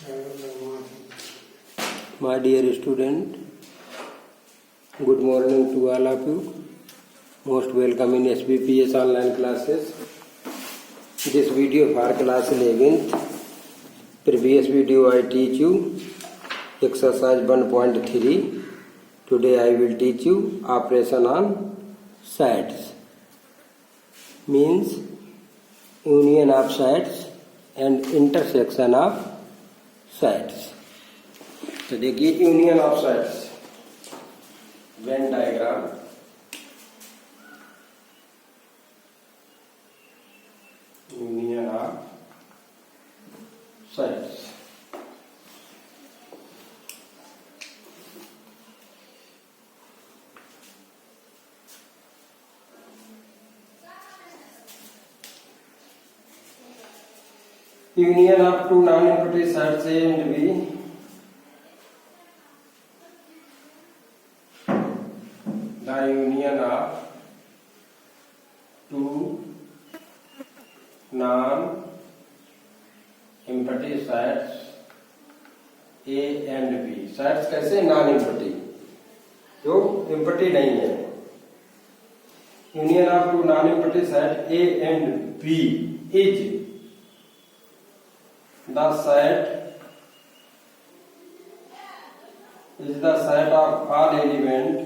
My dear student, good morning to all of you. Most welcome in SBPS online classes. This video for class 11th. Previous video I teach you exercise 1.3. Today I will teach you operation on sides. Means union of sides and intersection of sides. तो देखिए union of sides Venn diagram union of sides union of two non inverted sides A and B the union of two non-empty sides A and B. sides कैसे non empty जो empty नहीं है. union of two non-empty sides A and B is the set of all elements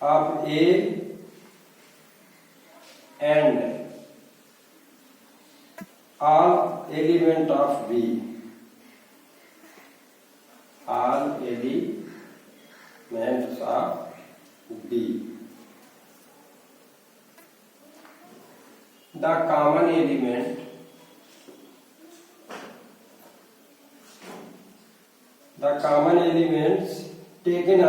of A and all element of B. All elements of B. The common element elements taken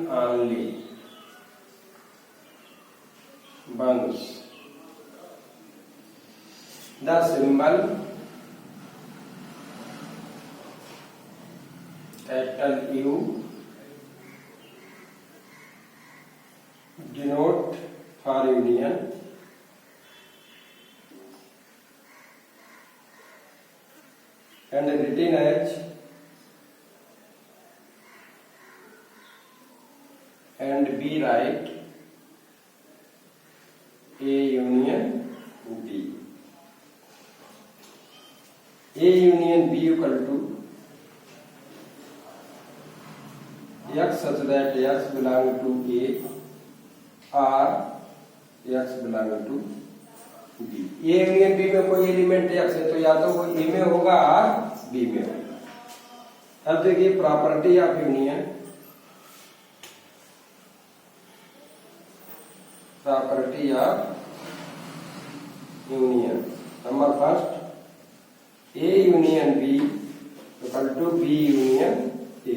only once the symbol capital U denote for union and written as and B right A union B. A union B equal to X such that X belong to A or X belong to B. A union B में कोई element X है तो या तो वो A में होगा और B में होगा. अब देखिए property of union. Property of union number first A union B equal to B union A.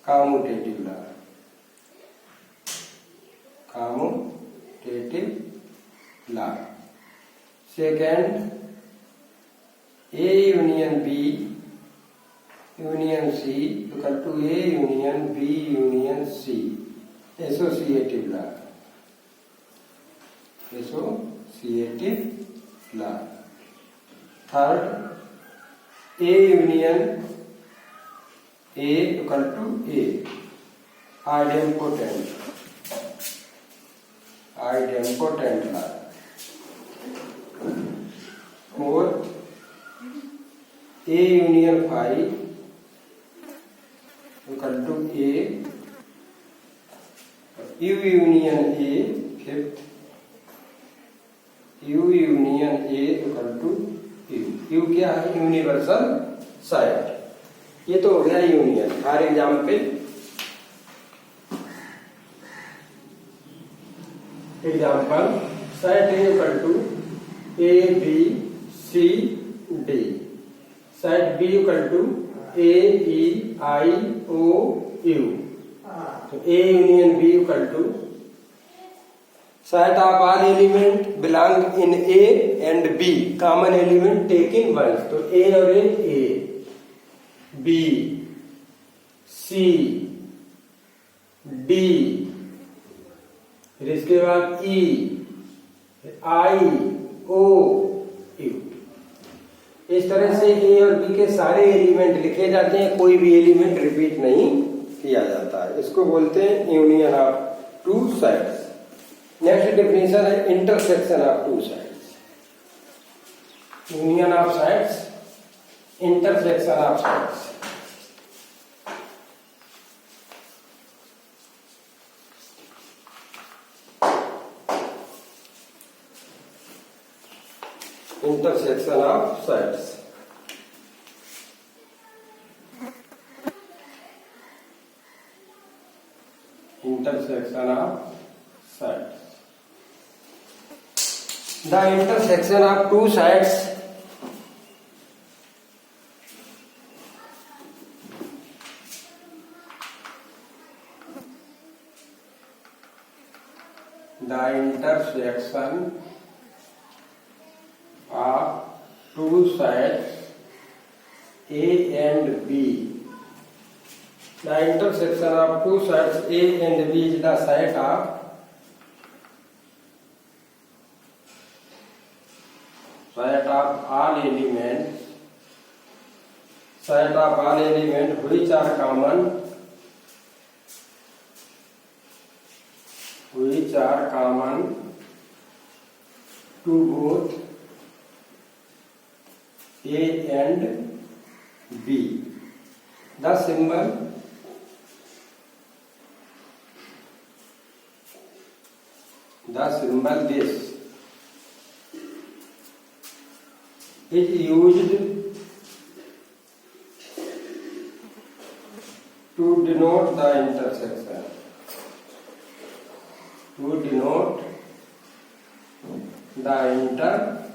Commutative law. Second, A union B union C equal to A union B union C. Associative law. Third, A union A equal to A. Idempotent law. Fourth, A union phi equal to A. U union A. Fifth, U union A equal to U. U क्या है? Universal side. ये तो हो गया union. For example side A equal to A B C D. Side B equal to A E I O U. तो A union B equal to set of all element belong in A and B. Common element taken once. तो A और A B C, D, फिर इसके बाद ई, आई, ओ, you. इस तरह से ए और बी के सारे एलिमेंट लिखे जाते हैं, कोई भी एलिमेंट रिपीट नहीं किया जाता है। इसको बोलते हैं union of two sides. Next definition है intersection of two sides. Union of sides, intersection of sides. Intersection of sides. Intersection of sides. The intersection of two sides of two sides A and B. The intersection of two sides A and B is the site of all elements. Site of all elements which are common. Which are common to both A and B. The symbol this is used to denote the intersection. To denote the intersection.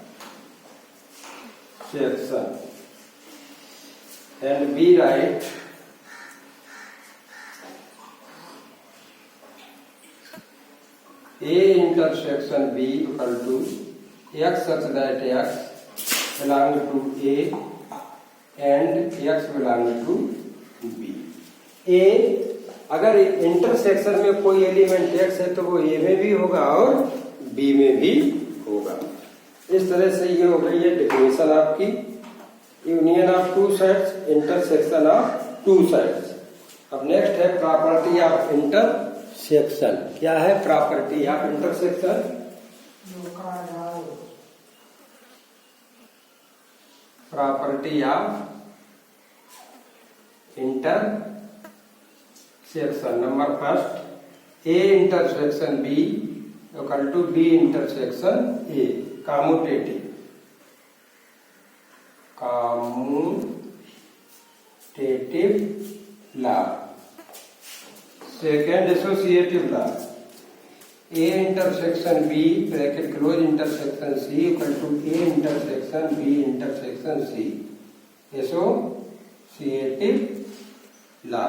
And we write A intersection B equal to x such that x belong to A and x belong to B. A अगर intersection में कोई element x है तो वो A में भी होगा और B में भी होगा। इस तरह से ये हो गई है डेफिनेशन आपकी union of two sides, intersection of two sides. अब नेक्स्ट है प्रॉपर्टी ऑफ इंटरसेक्शन। क्या है property of intersection? Property of intersection number first, A intersection B equal to B intersection A। Commutative law. Second associative law, A intersection B bracket close intersection C equal to A intersection B intersection C। Associative law.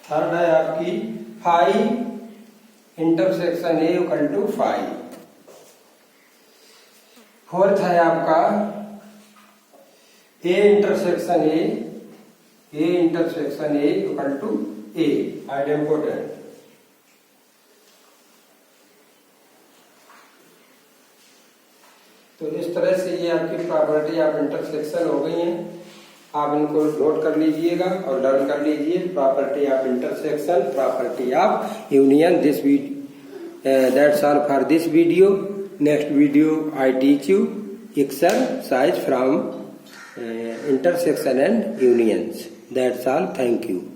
Third है आपकी phi intersection A equal to phi. Fourth है आपका A intersection A equal to A। Idempotent. तो इस तरह से ये आपकी प्रॉपर्टी ऑफ इंटरसेक्शन हो गई है। आप इनको नोट कर लीजिएगा और लर्न कर लीजिए। Property of intersection, property of union. This that's all for this video. Next video I teach you exercise from intersection and unions. That's all. Thank you.